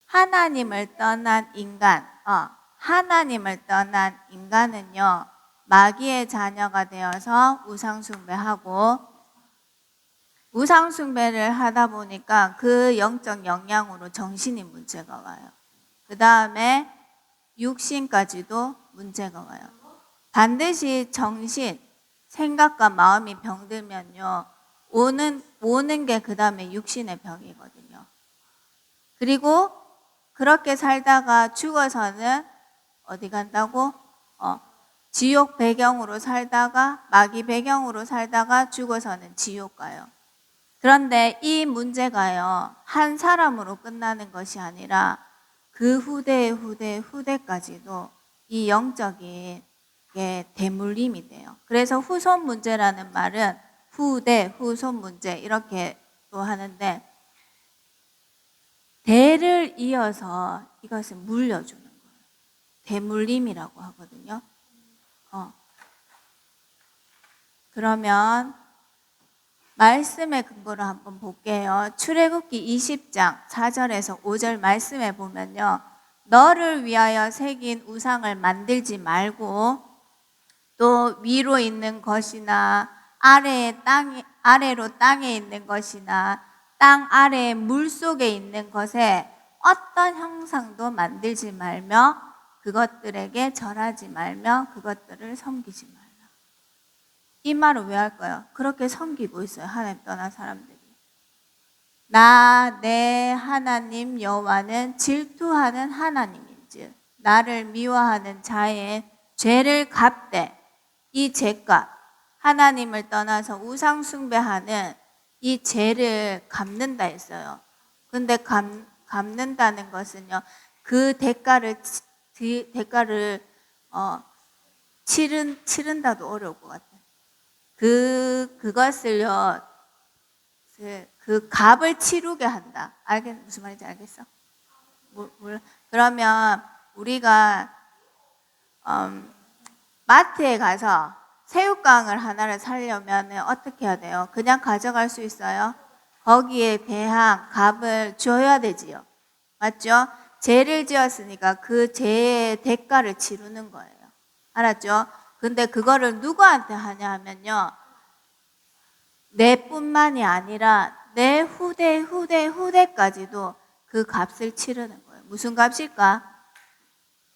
하나님을 떠난 인간은요, 마귀의 자녀가 되어서 우상숭배하고, 우상숭배를 하다 보니까 그 영적 영향으로 정신이 문제가 와요. 그 다음에 육신까지도 문제가 와요. 반드시 정신, 생각과 마음이 병들면요, 오는 게 그 다음에 육신의 병이거든요. 그리고 그렇게 살다가 죽어서는 어디 간다고? 지옥 배경으로 살다가, 마귀 배경으로 살다가 죽어서는 지옥 가요. 그런데 이 문제가요, 한 사람으로 끝나는 것이 아니라 그 후대까지도 이 영적인 게 대물림이 돼요. 그래서 후손 문제라는 말은 후손 문제 이렇게 또 하는데, 대를 이어서 이것을 물려주는 거예요. 대물림이라고 하거든요. 그러면 말씀의 근거를 한번 볼게요. 출애굽기 20장 4절에서 5절 말씀에 보면요, 너를 위하여 새긴 우상을 만들지 말고, 또 위로 있는 것이나 아래로 땅에 있는 것이나 땅 아래의 물 속에 있는 것에 어떤 형상도 만들지 말며 그것들에게 절하지 말며 그것들을 섬기지 말라. 이 말을 왜 할까요? 그렇게 섬기고 있어요, 하나님 떠난 사람들이. 내 하나님 여호와는 질투하는 하나님인즉 나를 미워하는 자의 죄를 갚되, 이 죄값, 하나님을 떠나서 우상 숭배하는 이 죄를 갚는다 했어요. 근데 갚는다는 것은요, 그 대가를 치른다도 어려울 것 같아요. 그것을요, 그 값을 치르게 한다. 무슨 말인지 알겠어? 그러면 우리가 마트에 가서 새우깡을 하나를 사려면 어떻게 해야 돼요? 그냥 가져갈 수 있어요? 거기에 대한 값을 줘야 되지요. 맞죠? 죄를 지었으니까 그 죄의 대가를 치르는 거예요. 알았죠? 근데 그거를 누구한테 하냐 하면요, 내뿐만이 아니라 내 후대까지도 그 값을 치르는 거예요. 무슨 값일까?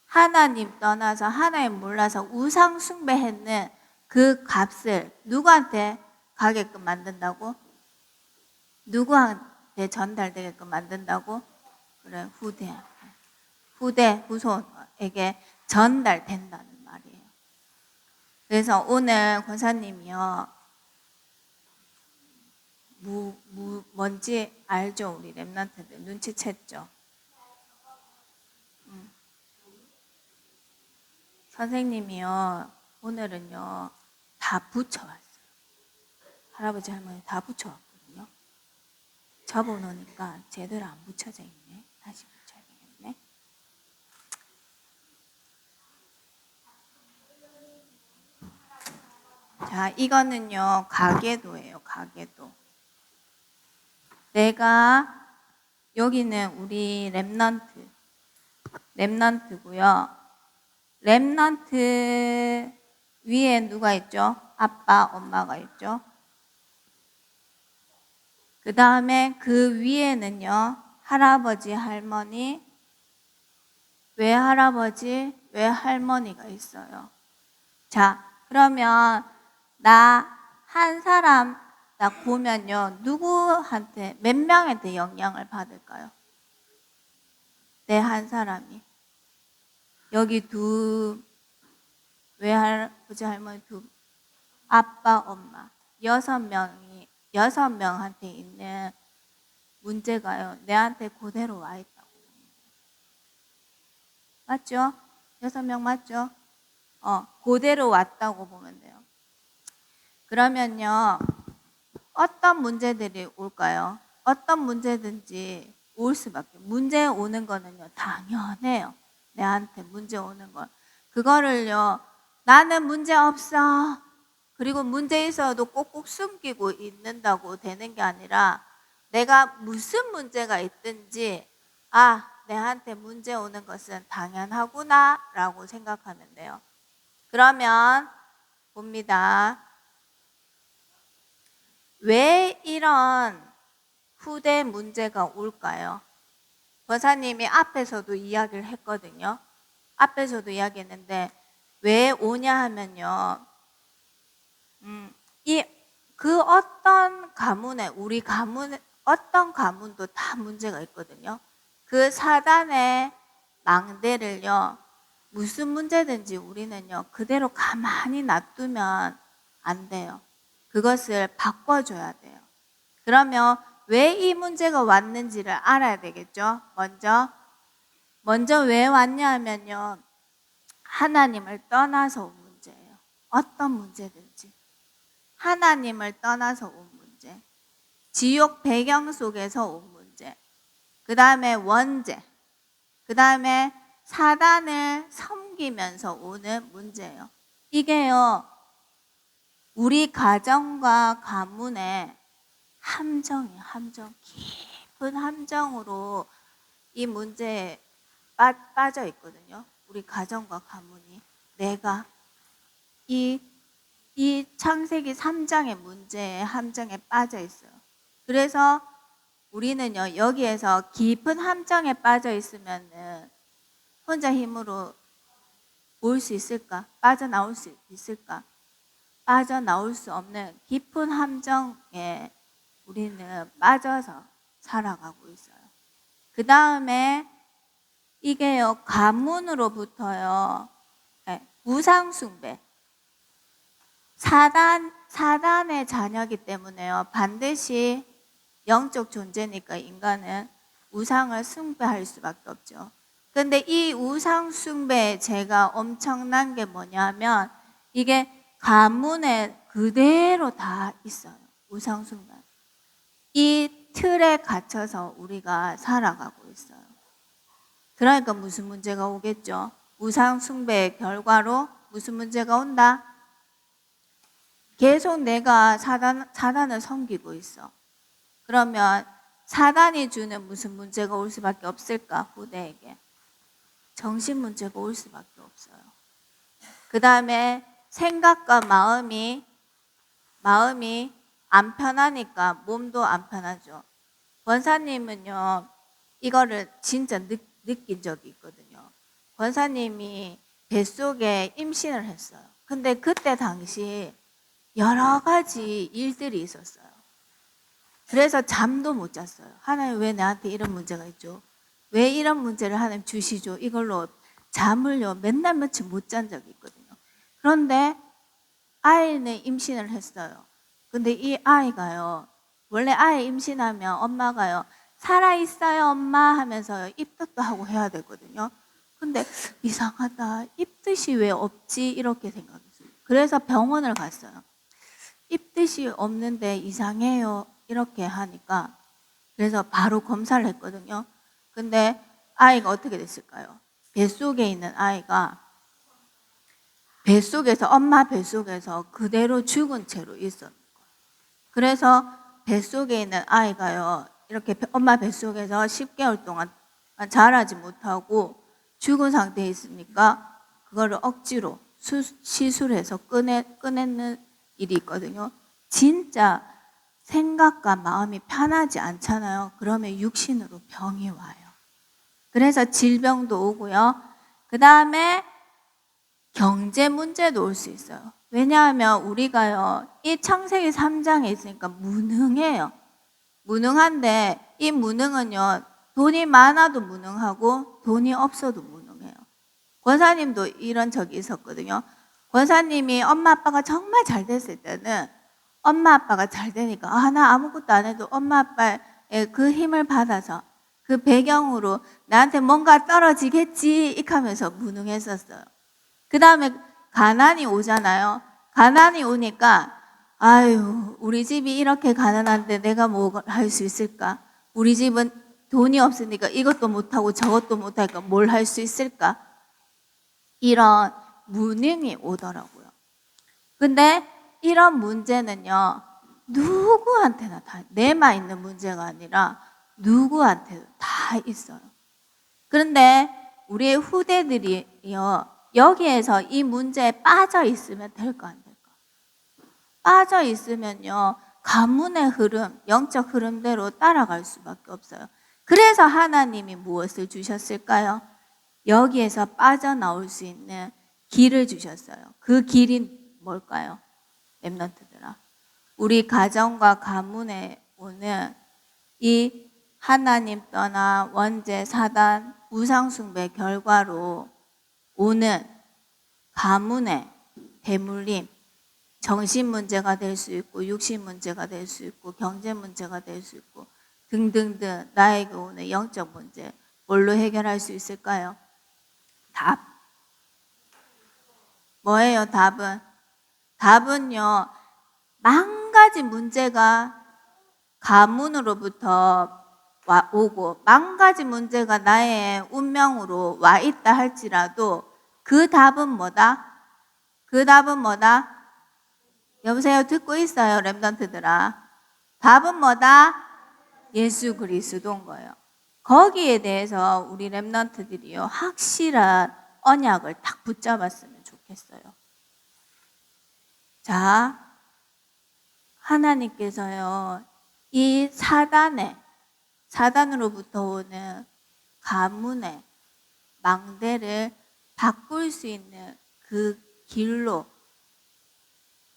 하나님 떠나서, 하나님 몰라서 우상 숭배했는 그 값을 누구한테 가게끔 만든다고? 누구한테 전달되게끔 만든다고? 그래, 후손에게 전달된다는 말이에요. 그래서 오늘 권사님이요, 뭔지 알죠? 우리 랩런트들 눈치챘죠? 선생님이요, 오늘은요 다 붙여왔어요. 할아버지 할머니 다 붙여왔거든요. 접어놓으니까 제대로 안 붙여져 있네. 다시 붙여야 되겠네. 자, 이거는요 가계도예요. 가계도. 내가, 여기는 우리 랩런트고요. 랩런트 위에 누가 있죠? 아빠, 엄마가 있죠. 그 다음에 그 위에는요, 할아버지, 할머니, 외할아버지, 외할머니가 있어요. 자, 그러면 나 한 사람 딱 보면요, 누구한테, 몇 명한테 영향을 받을까요? 내 한 사람이. 여기 외할아버지, 할머니 아빠, 엄마, 6명한테 있는 문제가요, 내한테 그대로 와 있다고. 맞죠? 6명 맞죠? 그대로 왔다고 보면 돼요. 그러면요, 어떤 문제들이 올까요? 어떤 문제든지 올 수밖에. 문제 오는 거는요, 당연해요. 내한테 문제 오는 거. 그거를요, 나는 문제 없어. 그리고 문제 있어도 꼭꼭 숨기고 있는다고 되는 게 아니라, 내가 무슨 문제가 있든지, 내한테 문제 오는 것은 당연하구나 라고 생각하면 돼요. 그러면 봅니다. 왜 이런 후대 문제가 올까요? 권사님이 앞에서도 이야기를 했거든요. 앞에서도 이야기했는데 왜 오냐 하면요. 그 어떤 가문에, 우리 가문에, 어떤 가문도 다 문제가 있거든요. 그 사단의 망대를요, 무슨 문제든지 우리는요, 그대로 가만히 놔두면 안 돼요. 그것을 바꿔줘야 돼요. 그러면 왜 이 문제가 왔는지를 알아야 되겠죠? 먼저 왜 왔냐 하면요, 하나님을 떠나서 온 문제예요. 어떤 문제든지. 하나님을 떠나서 온 문제. 지옥 배경 속에서 온 문제. 그 다음에 원죄. 그 다음에 사단을 섬기면서 오는 문제예요. 이게요, 우리 가정과 가문의 함정이에요. 함정. 깊은 함정으로 이 문제에 빠져 있거든요. 우리 가정과 가문이. 내가 이 창세기 3장의 문제에 함정에 빠져 있어요. 그래서 우리는요, 여기에서 깊은 함정에 빠져 있으면은 혼자 힘으로 올 수 있을까? 빠져나올 수 있을까? 빠져나올 수 없는 깊은 함정에 우리는 빠져서 살아가고 있어요. 그 다음에 이게요, 가문으로부터요, 우상숭배. 사단의 자녀이기 때문에요, 반드시 영적 존재니까 인간은 우상을 숭배할 수밖에 없죠. 근데 이 우상 숭배의 죄가 엄청난 게 뭐냐면 이게 가문에 그대로 다 있어요. 우상 숭배. 이 틀에 갇혀서 우리가 살아가고 있어요. 그러니까 무슨 문제가 오겠죠? 우상 숭배의 결과로 무슨 문제가 온다? 계속 내가 사단을 섬기고 있어. 그러면 사단이 주는 무슨 문제가 올 수밖에 없을까? 후대에게. 정신 문제가 올 수밖에 없어요. 그 다음에 생각과 마음이 안 편하니까 몸도 안 편하죠. 권사님은요, 이거를 진짜 느낀 적이 있거든요. 권사님이 뱃속에 임신을 했어요. 근데 그때 당시 여러 가지 일들이 있었어요. 그래서 잠도 못 잤어요. 하나님 왜 나한테 이런 문제가 있죠? 왜 이런 문제를 하나님 주시죠? 이걸로 잠을요, 맨날 며칠 못 잔 적이 있거든요. 그런데 아이는 임신을 했어요. 근데 이 아이가요, 원래 아이 임신하면 엄마가요, 살아있어요 엄마 하면서 입덧도 하고 해야 되거든요. 근데 이상하다, 입덧이 왜 없지? 이렇게 생각했어요. 그래서 병원을 갔어요. 입덧이 없는데 이상해요 이렇게 하니까, 그래서 바로 검사를 했거든요. 근데 아이가 어떻게 됐을까요? 뱃속에 있는 아이가 엄마 뱃속에서 그대로 죽은 채로 있었는 거예요. 그래서 뱃속에 있는 아이가요, 이렇게 엄마 뱃속에서 10개월 동안 자라지 못하고 죽은 상태에 있으니까 그거를 억지로 시술해서 꺼내는 일이 있거든요. 진짜 생각과 마음이 편하지 않잖아요. 그러면 육신으로 병이 와요. 그래서 질병도 오고요. 그 다음에 경제 문제도 올 수 있어요. 왜냐하면 우리가요, 이 창세기 3장에 있으니까 무능해요. 무능한데 이 무능은요, 돈이 많아도 무능하고 돈이 없어도 무능해요. 권사님도 이런 적이 있었거든요. 권사님이 엄마 아빠가 정말 잘 됐을 때는 엄마 아빠가 잘 되니까 나 아무것도 안 해도 엄마 아빠의 그 힘을 받아서 그 배경으로 나한테 뭔가 떨어지겠지 이렇게 하면서 무능했었어요. 그 다음에 가난이 오잖아요. 가난이 오니까 아유, 우리 집이 이렇게 가난한데 내가 뭐 할 수 있을까? 우리 집은 돈이 없으니까 이것도 못하고 저것도 못하니까 뭘 할 수 있을까? 이런 무능이 오더라고요. 근데 이런 문제는요, 누구한테나 다, 내만 있는 문제가 아니라 누구한테도 다 있어요. 그런데 우리의 후대들이요, 여기에서 이 문제에 빠져 있으면 될까 안 될까? 빠져 있으면요, 가문의 흐름, 영적 흐름대로 따라갈 수밖에 없어요. 그래서 하나님이 무엇을 주셨을까요? 여기에서 빠져나올 수 있는 길을 주셨어요. 그 길이 뭘까요? 렘넌트들아, 우리 가정과 가문에 오는 이 하나님 떠나 원죄, 사단, 우상숭배 결과로 오는 가문의 대물림, 정신 문제가 될 수 있고, 육신 문제가 될 수 있고, 경제 문제가 될 수 있고, 등등등 나에게 오는 영적 문제, 뭘로 해결할 수 있을까요? 답. 뭐예요, 답은? 답은요, 만 가지 문제가 가문으로부터 오고, 만 가지 문제가 나의 운명으로 와 있다 할지라도 그 답은 뭐다? 그 답은 뭐다? 여보세요, 듣고 있어요, 렘넌트들아. 답은 뭐다? 예수 그리스도인 거예요. 거기에 대해서 우리 렘넌트들이요, 확실한 언약을 딱 붙잡았으면 좋겠어요. 자, 하나님께서요, 이 사단으로부터 오는 가문의 망대를 바꿀 수 있는 그 길로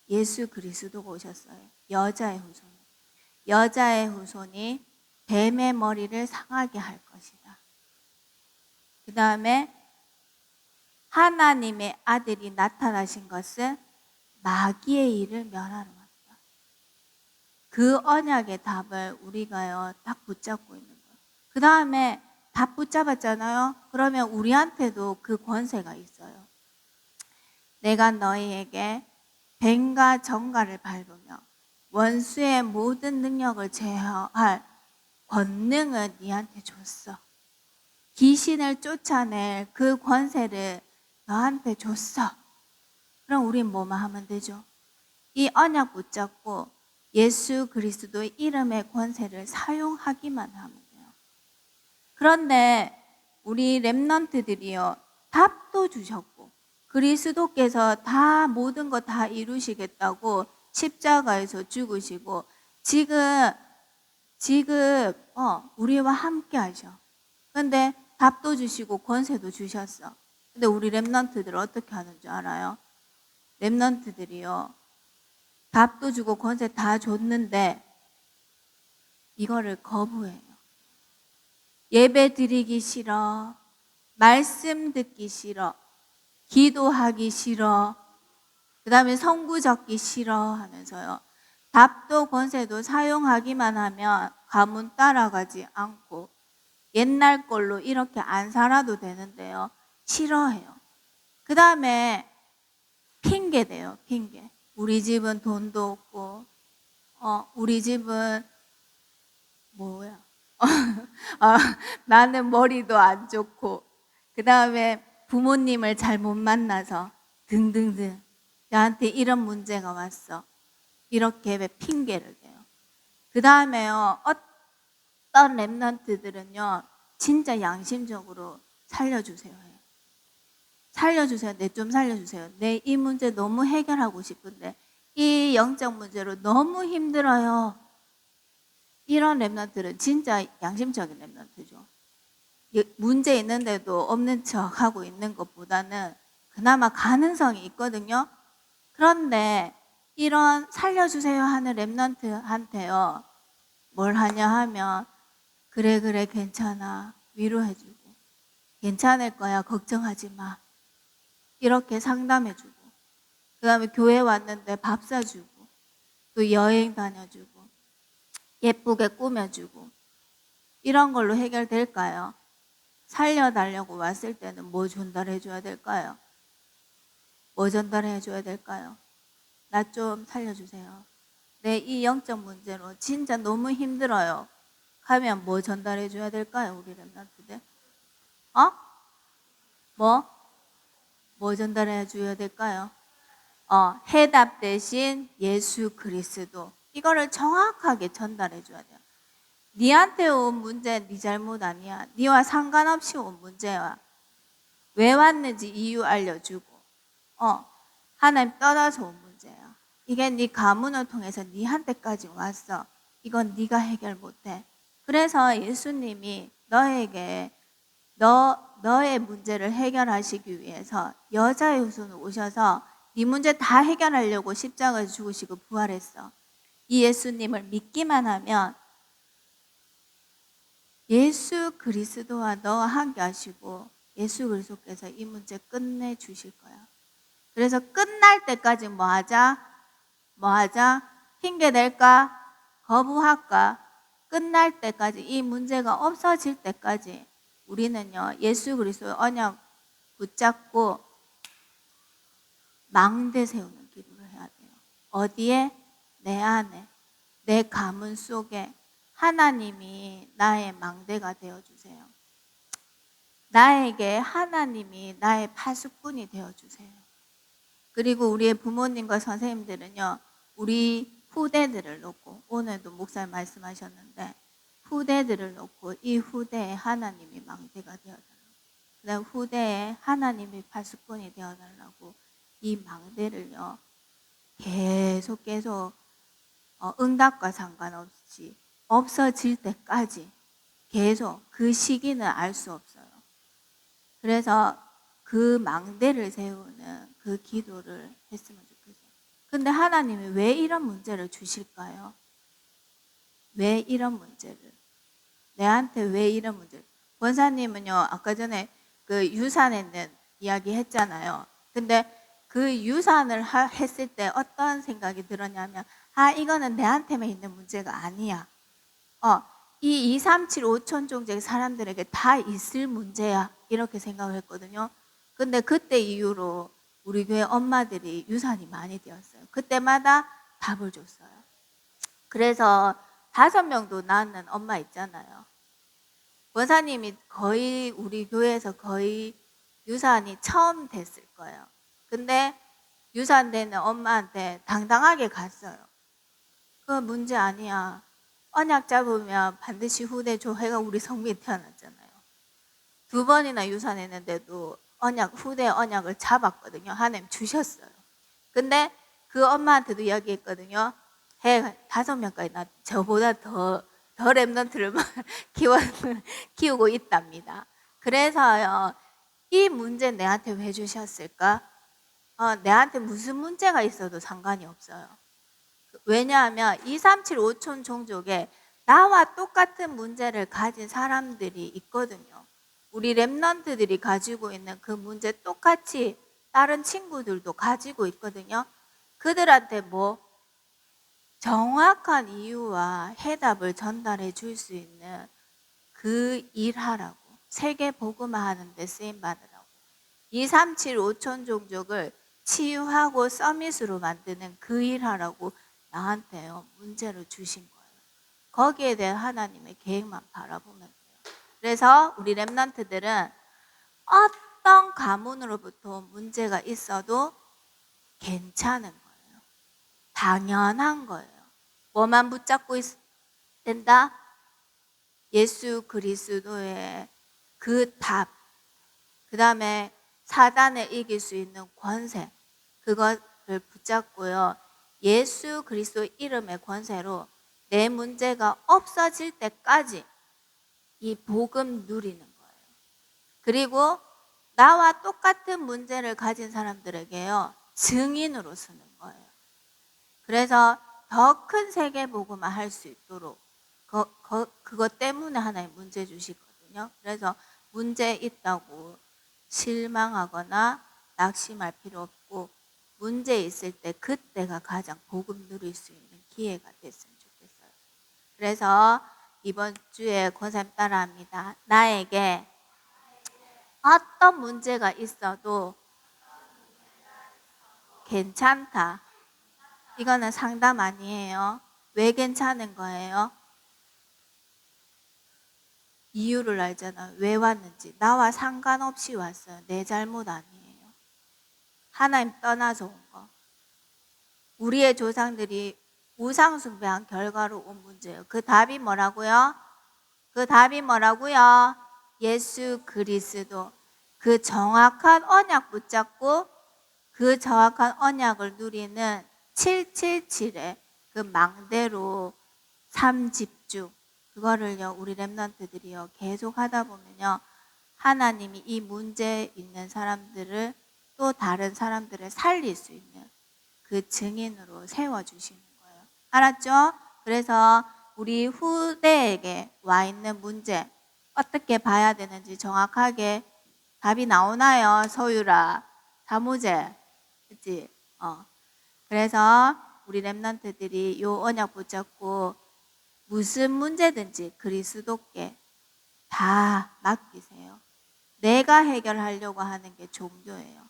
예수 그리스도가 오셨어요. 여자의 후손이 뱀의 머리를 상하게 할 것이다. 그 다음에 하나님의 아들이 나타나신 것은 마귀의 일을 멸하러 왔다. 그 언약의 답을 우리가요, 딱 붙잡고 있는 거예요. 그 다음에 답 붙잡았잖아요. 그러면 우리한테도 그 권세가 있어요. 내가 너희에게 뱀과 정갈을 밟으며 원수의 모든 능력을 제어할 권능을 네한테 줬어. 귀신을 쫓아낼 그 권세를 너한테 줬어. 그럼 우린 뭐만 하면 되죠? 이 언약 붙잡고 예수 그리스도의 이름의 권세를 사용하기만 하면 돼요. 그런데 우리 렘넌트들이요, 답도 주셨고 그리스도께서 다 모든 거 다 이루시겠다고 십자가에서 죽으시고 지금 우리와 함께 하셔. 근데 답도 주시고 권세도 주셨어. 근데 우리 렘넌트들 어떻게 하는 줄 알아요? 렘넌트들이요, 답도 주고 권세 다 줬는데 이거를 거부해요. 예배 드리기 싫어, 말씀 듣기 싫어, 기도하기 싫어, 그 다음에 성구 적기 싫어 하면서요, 답도 권세도 사용하기만 하면 가문 따라가지 않고 옛날 걸로 이렇게 안 살아도 되는데요, 싫어해요. 그 다음에 핑계 대요, 핑계. 우리 집은 돈도 없고, 우리 집은 뭐야? 나는 머리도 안 좋고, 그 다음에 부모님을 잘 못 만나서 등등등 나한테 이런 문제가 왔어. 이렇게 핑계를 대요. 그 다음에요, 어떤 렘넌트들은요, 진짜 양심적으로 살려주세요 해요. 살려주세요. 내 좀 살려주세요. 내 이 문제 너무 해결하고 싶은데 이 영적 문제로 너무 힘들어요. 이런 렘넌트는 진짜 양심적인 렘넌트죠. 문제 있는데도 없는 척 하고 있는 것보다는 그나마 가능성이 있거든요. 그런데 이런 살려주세요 하는 렘넌트한테요, 뭘 하냐 하면 그래 괜찮아, 위로해주고, 괜찮을 거야, 걱정하지 마, 이렇게 상담해주고, 그 다음에 교회 왔는데 밥 사주고, 또 여행 다녀주고, 예쁘게 꾸며주고, 이런 걸로 해결될까요? 살려달라고 왔을 때는 뭐 전달해 줘야 될까요? 뭐 전달해 줘야 될까요? 나 좀 살려주세요. 내 이 영적 문제로 진짜 너무 힘들어요. 하면 뭐 전달해 줘야 될까요? 우리 렘넌트들? 뭐 전달해 줘야 될까요? 해답 대신 예수 그리스도. 이거를 정확하게 전달해 줘야 돼요. 니한테 온 문제 네 잘못 아니야. 니와 상관없이 온 문제야. 왜 왔는지 이유 알려주고 하나님 떠나서 온 문제야. 이게 네 가문을 통해서 니한테까지 왔어. 이건 네가 해결 못해. 그래서 예수님이 너에게 너의 문제를 해결하시기 위해서 여자의 후손으로 오셔서 네 문제 다 해결하려고 십자가에 죽으시고 부활했어. 이 예수님을 믿기만 하면 예수 그리스도와 너와 함께 하시고 예수 그리스도께서 이 문제 끝내 주실 거야. 그래서 끝날 때까지 뭐 하자? 핑계 댈까? 거부할까? 끝날 때까지, 이 문제가 없어질 때까지 우리는요, 예수 그리스도의 언약 붙잡고 망대 세우는 기도를 해야 돼요. 어디에? 내 안에, 내 가문 속에 하나님이 나의 망대가 되어주세요. 나에게 하나님이 나의 파수꾼이 되어주세요. 그리고 우리의 부모님과 선생님들은요, 우리 후대들을 놓고, 오늘도 목사님 말씀하셨는데, 후대들을 놓고 이 후대에 하나님이 망대가 되어달라고, 그 다음 후대에 하나님이 파수꾼이 되어달라고 이 망대를요, 계속 응답과 상관없이 없어질 때까지 계속, 그 시기는 알 수 없어요. 그래서 그 망대를 세우는 그 기도를 했으면 좋겠어요. 근데 하나님이 왜 이런 문제를 주실까요? 왜 이런 문제를? 내한테 왜 이런 문제를? 권사님은요, 아까 전에 그 유산에 있는 이야기 했잖아요. 근데 그 유산을 했을 때 어떤 생각이 들었냐면, 이거는 내한테만 있는 문제가 아니야. 이 2, 3, 7, 5천 종족 사람들에게 다 있을 문제야. 이렇게 생각을 했거든요. 근데 그때 이후로 우리 교회 엄마들이 유산이 많이 되었어요. 그때마다 답을 줬어요. 그래서 5명도 낳는 엄마 있잖아요. 권사님이 거의 우리 교회에서 거의 유산이 처음 됐을 거예요. 근데 유산되는 엄마한테 당당하게 갔어요. 그거 문제 아니야. 언약 잡으면 반드시 후대 줘. 해가 우리 성민이 태어났잖아요. 2번이나 유산했는데도 후대 언약을 잡았거든요. 하나님 주셨어요. 근데 그 엄마한테도 이야기했거든요. 해 5명까지 나 저보다 더 랩런트를 키우고 있답니다. 그래서요, 이 문제 내한테 왜 주셨을까? 내한테 무슨 문제가 있어도 상관이 없어요. 왜냐하면 2, 3, 7, 5천 종족에 나와 똑같은 문제를 가진 사람들이 있거든요. 우리 랩런트들이 가지고 있는 그 문제 똑같이 다른 친구들도 가지고 있거든요. 그들한테 정확한 이유와 해답을 전달해 줄 수 있는 그 일하라고, 세계 복음화 하는데 쓰임 받으라고, 2, 3, 7, 5천 종족을 치유하고 서밋으로 만드는 그 일하라고 나한테요, 문제를 주신 거예요. 거기에 대한 하나님의 계획만 바라보면 돼요. 그래서 우리 랩런트들은 어떤 가문으로부터 문제가 있어도 괜찮은 거예요. 당연한 거예요. 뭐만 붙잡고 된다? 예수 그리스도의 그 답, 그 다음에 사단을 이길 수 있는 권세, 그것을 붙잡고요, 예수 그리스도 이름의 권세로 내 문제가 없어질 때까지 이 복음 누리는 거예요. 그리고 나와 똑같은 문제를 가진 사람들에게요, 증인으로 쓰는 거예요. 그래서 더 큰 세계 복음화 할 수 있도록 그것 때문에 하나님 문제 주시거든요. 그래서 문제 있다고 실망하거나 낙심할 필요 없고, 문제 있을 때 그때가 가장 복음 누릴 수 있는 기회가 됐으면 좋겠어요. 그래서 이번 주에 권사님 따라합니다. 나에게 어떤 문제가 있어도 괜찮다. 이거는 상담 아니에요. 왜 괜찮은 거예요? 이유를 알잖아요. 왜 왔는지. 나와 상관없이 왔어요. 내 잘못 아니에요. 하나님 떠나서 온 거. 우리의 조상들이 우상 숭배한 결과로 온 문제예요. 그 답이 뭐라고요? 그 답이 뭐라고요? 예수 그리스도. 그 정확한 언약 붙잡고 그 정확한 언약을 누리는 777의 그 망대로 삶 집중. 그거를요, 우리 랩런트들이요, 계속 하다 보면요, 하나님이 이 문제 있는 사람들을 또 다른 사람들을 살릴 수 있는 그 증인으로 세워주시는 거예요. 알았죠? 그래서 우리 후대에게 와 있는 문제, 어떻게 봐야 되는지 정확하게 답이 나오나요? 소유라, 사무제. 그치? 그래서 우리 랩런트들이 요 언약 붙잡고 무슨 문제든지 그리스도께 다 맡기세요. 내가 해결하려고 하는 게 종교예요.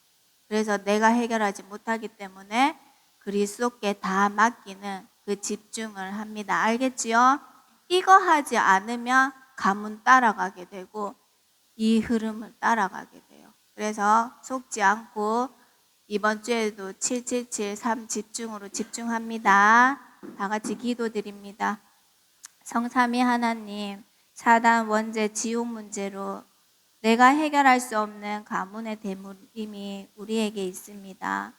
그래서 내가 해결하지 못하기 때문에 그리스도께 다 맡기는 그 집중을 합니다. 알겠지요? 이거 하지 않으면 가문 따라가게 되고 이 흐름을 따라가게 돼요. 그래서 속지 않고 이번 주에도 777 3 집중으로 집중합니다. 다 같이 기도드립니다. 성삼위 하나님, 사단 원죄 지옥 문제로 내가 해결할 수 없는 가문의 대물림이 우리에게 있습니다.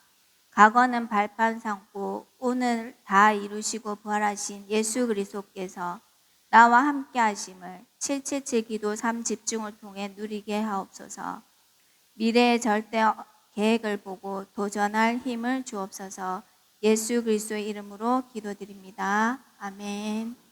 과거는 발판 삼고 오늘 다 이루시고 부활하신 예수 그리스도께서 나와 함께 하심을 777 기도 3 집중을 통해 누리게 하옵소서. 미래의 절대 계획을 보고 도전할 힘을 주옵소서. 예수 그리스도의 이름으로 기도드립니다. 아멘.